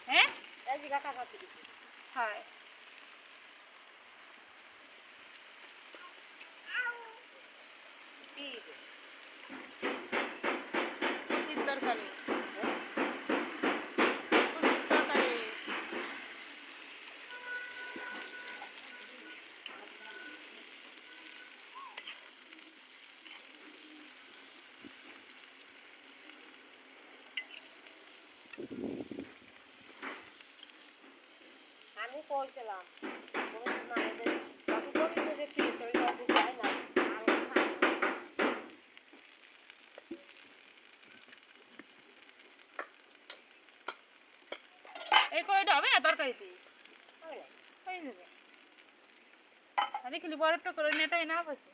হ্যাঁ হয় তরকারি তরকারি আমি কইছিলাম দেখি যায় না এই কড়াইটা হবে না তরকারিতে হয়ে যাবে দেখলি বড়টা করে নেটাই না বসে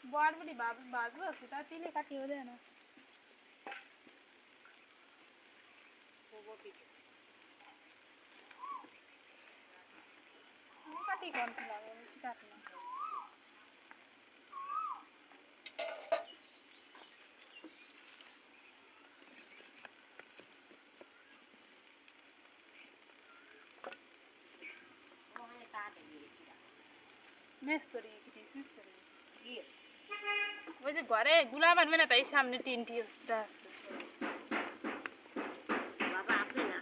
বড় বড়ি বাজবো তা তিলে কাটিয়ে দেয় না কাটি কম লাগে কাটি না মেস করি ওই যে ঘরে গুলা বানবে না তাই সামনে টিনটি আছে বাবা আপনি না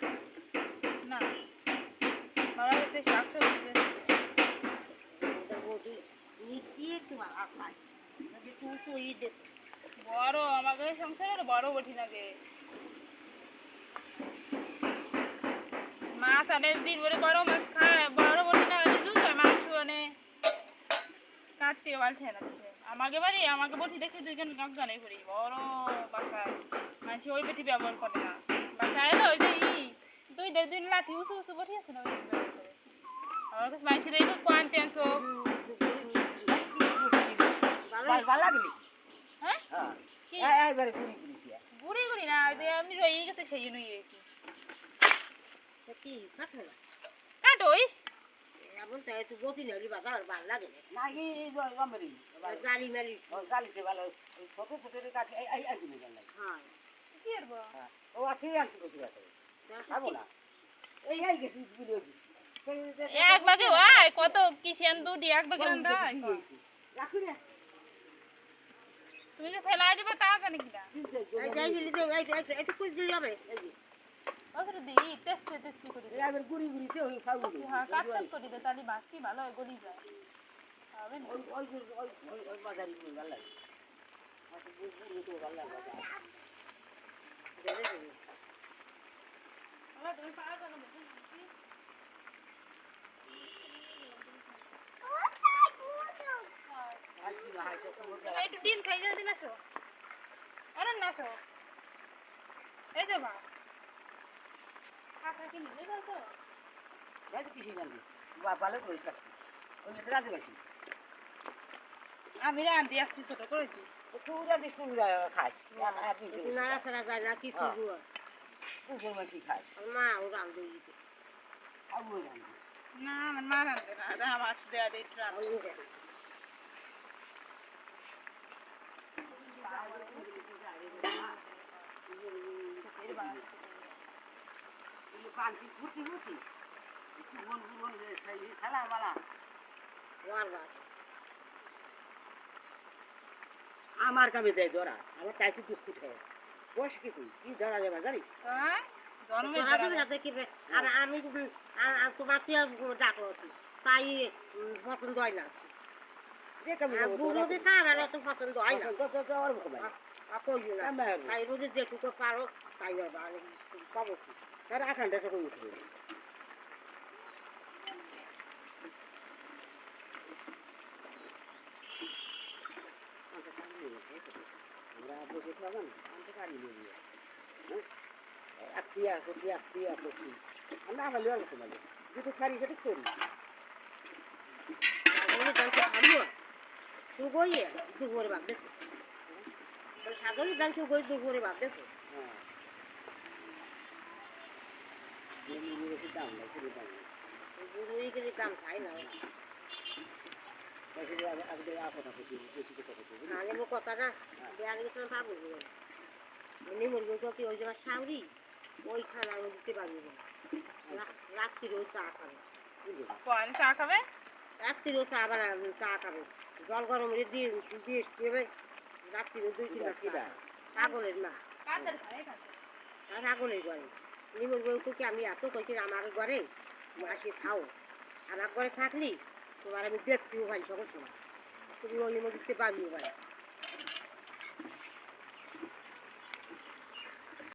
না বাবা কাছে শাক সবজি বড় আমাকে সংসারে বড় বটি লাগে মাছ আনে দিন বলে বড় মাছ খায় বড় বটি না মাংস আনে কাটতে পারছে না আমাকে বাড়ি আমাকে বটি দেখি দুইজন গানে পড়ি বড় বাসায় মানুষ ওই বেটি ব্যবহার করে না বাসায় এলো ওই যে দুই দিন লাঠি উঁচু উঁচু বটি আছে না ওই ব্যবহার করে আমার কাছে মানুষের এই কোয়ান টেন্স ভালো লাগলি হ্যাঁ কি একবারে গুড়ি গুড়ি গুড়ি না ওই যে আমি রয়ে গেছে সেই জন্যই হয়েছি কি কাটো না কাটোইস এমন তো একটু বটি নালি বাবা আর ভালো লাগে নাকি গমেরি গাড়ি মালি গালিতে ভালো ছোট ছোট কাছে এই এই দিনে গেল হ্যাঁ কি করব ও আছে আনছি কইছি আছে খাবো না এই এই গেছি ভিডিও এক বাগে ওই কত কি সেন্দুডি এক বাগে রান্দা রাখু রে তুমি যে ফেলাই দিবা তা জানি কিনা এই যাই মিলি দে এই একটু কই দিয়ে যাবে এই যে ওদের দি টেস্টি করে দে এবার গুড়ি গুড়িতে ওই খাবো হ্যাঁ কাটকাট করে দে তাহলে মাছ কি ভালো গলি যায় হবে না ওই বাজারি গুলো ভালো লাগে আচ্ছা গুড়ি তো ভালো লাগে আমরা তুমি পাওয়া জানো বুঝি একটু ডিম খাই জলদি নাসো আরে নাসো এই যে মা কাকা কি নিয়ে যাচ্ছ যাই কিছু জানি ভালো করে রাখছি ওই রাজু গেছি আমি রাঁধি আসছি ছোট করে দিই পুরা বিষ্ণু খাই নাড়া ছাড়া যায় না কি করবো পুকুর মাছি খাই মা ও রান্ধে দিতে খাবো জানি না আমার মা রাঁধবে না আমার দেয়া দিই রাঁধবে পাঁচি ফুটি বসিস মন মন সালা বালা আমার কামে দেয় ধরা আমার চাইতে দুঃখ উঠে বস কি তুই কি ধরা যাবে জানিস আমি তোমার ডাকলো তাই পছন্দ হয় না রোদে খাবার অত পছন্দ হয় না কইও না তাই রোদে যেটুকু পারো তাই পাবো কি তার 8 ঘন্টা করে উঠবে আমরা বসে খাবো না আমি গাড়ি নিয়ে আত্মীয় করছি আত্মীয় করছি আমরা আবার লেওয়া গেছে মানে দুটো শাড়ি সেটা করি সুগইয়ে দুপুরে ভাব দেখো ছাগলের দাম সুগই দুপুরে ভাব দেখো হ্যাঁ দাম না পুরো দাম বুড়ি গেলে দাম খাই না নাহলে মো কথাটা দেয়ার গেছিলাম পাবো এমনি মরবো তো কি ওই জায়গায় সাউরি ওই খানার মধ্যে দিতে পারবি না রাত্রির ওই চা খাবে কোন চা খাবে রাত্রির চা বানাবে চা খাবে জল গরম দিয়ে দিয়ে দিয়ে এসে রাত্রির 2-3 টা পাগলের মা কাদের ঘরে কাদের আর পাগলের ঘরে নিমর বলতো কি আমি এত কইছি আমাকে ঘরে মাসে খাও আমার ঘরে থাকলি তোমার আমি দেখতেও ভাই সকল সময় তুমি ওই মধ্যে দিতে পারবি ভাই